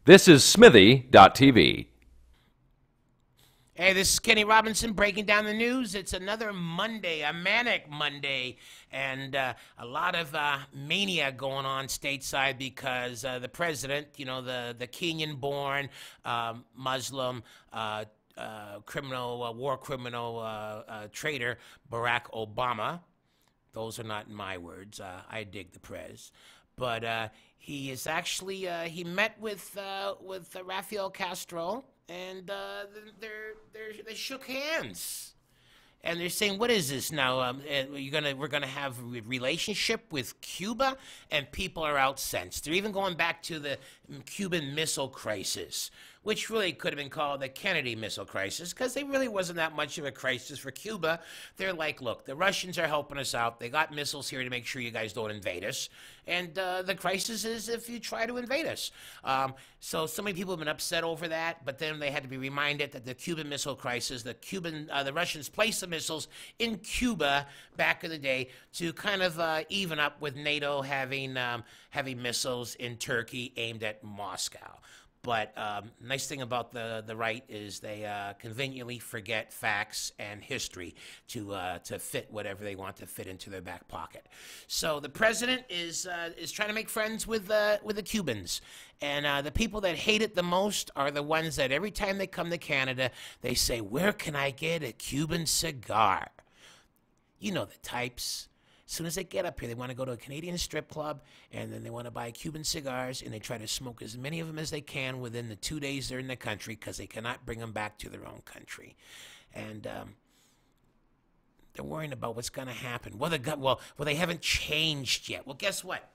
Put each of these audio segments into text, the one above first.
This is Smithy.tv. Hey, this is Kenny Robinson breaking down the news. It's another Monday, a manic Monday, and a lot of mania going on stateside because the president, you know, the Kenyan-born Muslim criminal, war criminal traitor, Barack Obama. Those are not my words. I dig the prez. But he is actually, he met with Raphael Castro, and they shook hands, and they're saying, "What is this now? We're gonna have a relationship with Cuba," and people are incensed. They're even going back to the Cuban Missile Crisis, which really could have been called the Kennedy Missile Crisis, because there really wasn't that much of a crisis for Cuba. They're like, look, the Russians are helping us out. They got missiles here to make sure you guys don't invade us. And the crisis is if you try to invade us. So many people have been upset over that, but then they had to be reminded that the Cuban Missile Crisis, the Russians placed the missiles in Cuba back in the day to kind of even up with NATO having missiles in Turkey aimed at Moscow. But nice thing about the right is they conveniently forget facts and history to fit whatever they want to fit into their back pocket. So the president is trying to make friends with the Cubans, and the people that hate it the most are the ones that every time they come to Canada, they say, "Where can I get a Cuban cigar?" You know the types. As soon as they get up here, they want to go to a Canadian strip club, and then they want to buy Cuban cigars, and they try to smoke as many of them as they can within the 2 days they're in the country, because they cannot bring them back to their own country. And they're worrying about what's going to happen. Well, they haven't changed yet. Well, guess what?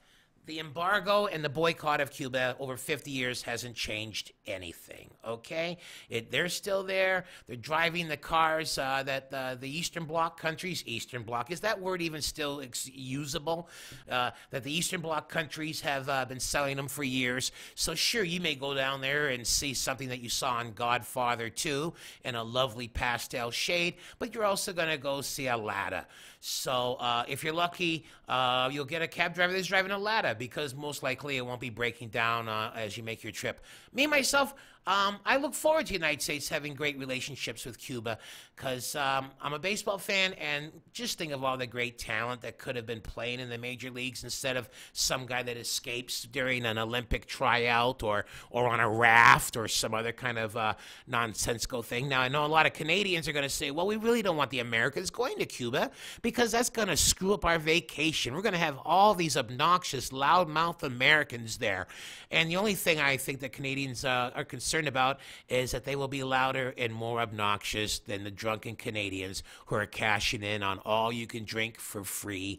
The embargo and the boycott of Cuba over 50 years hasn't changed anything, okay? They're still there. They're driving the cars that the Eastern Bloc countries, Eastern Bloc, is that word even still usable? That the Eastern Bloc countries have been selling them for years. So sure, you may go down there and see something that you saw in Godfather 2 in a lovely pastel shade, but you're also going to go see a Lada. So if you're lucky, you'll get a cab driver that's driving a Lada, because most likely it won't be breaking down as you make your trip. Me, myself, I look forward to the United States having great relationships with Cuba, because I'm a baseball fan, and just think of all the great talent that could have been playing in the major leagues instead of some guy that escapes during an Olympic tryout or on a raft or some other kind of nonsensical thing. Now, I know a lot of Canadians are going to say, well, we really don't want the Americans going to Cuba, because that's going to screw up our vacation. We're going to have all these obnoxious, loudmouth Americans there. And the only thing I think that Canadians are concerned about is that they will be louder and more obnoxious than the drunken Canadians who are cashing in on all you can drink for free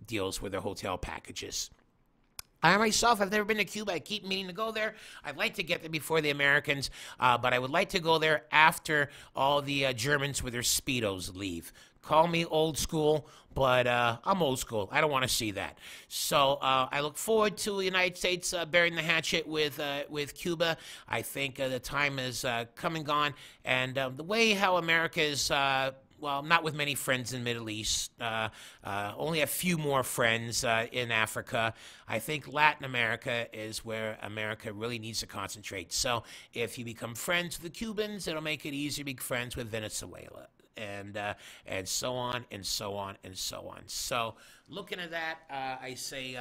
deals with their hotel packages. I myself have never been to Cuba. I keep meaning to go there. I'd like to get there before the Americans, but I would like to go there after all the Germans with their Speedos leave. Call me old school, but I'm old school. I don't want to see that. So I look forward to the United States burying the hatchet with Cuba. I think the time is come and gone, and the way how America is. Well, not with many friends in the Middle East, only a few more friends in Africa. I think Latin America is where America really needs to concentrate. So if you become friends with the Cubans, it'll make it easier to be friends with Venezuela. And so on and so on and so on. So looking at that, I say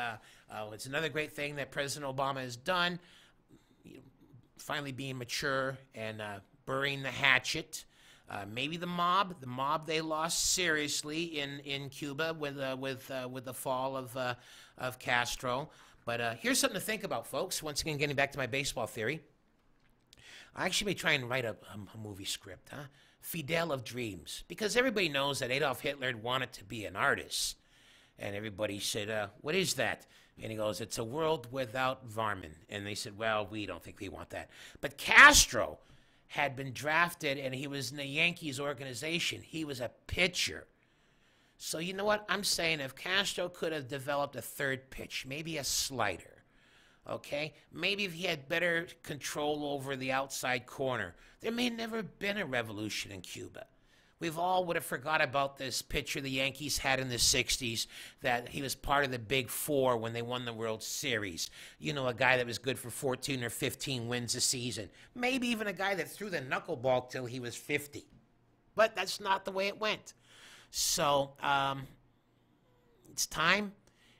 it's another great thing that President Obama has done, finally being mature and burying the hatchet. Maybe the mob they lost seriously in Cuba with the fall of Castro. But here's something to think about, folks. Once again, getting back to my baseball theory, I actually may try and write a movie script, huh? Fidel of Dreams, because everybody knows that Adolf Hitler wanted to be an artist, and everybody said, "What is that?" And he goes, "It's a world without varmint." And they said, "Well, we don't think we want that." But Castro had been drafted, and he was in the Yankees organization. He was a pitcher. So you know what? I'm saying if Castro could have developed a third pitch, maybe a slider, okay? Maybe if he had better control over the outside corner, there may never have been a revolution in Cuba. we've all would have forgot about this pitcher the Yankees had in the 60s, that he was part of the Big Four when they won the World Series. You know, a guy that was good for 14 or 15 wins a season. Maybe even a guy that threw the knuckleball till he was 50. But that's not the way it went. So, it's time.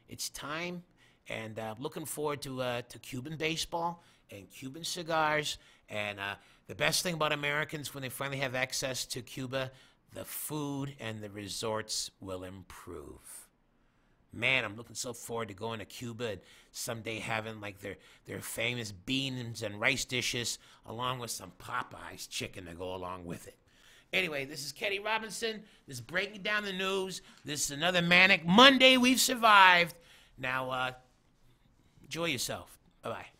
It's time. And looking forward to Cuban baseball and Cuban cigars. And the best thing about Americans when they finally have access to Cuba, the food and the resorts will improve. Man, I'm looking so forward to going to Cuba and someday having like their famous beans and rice dishes along with some Popeyes chicken to go along with it. Anyway, this is Kenny Robinson. This is Breaking Down the News. This is another Manic Monday we've survived. Now, enjoy yourself. Bye-bye.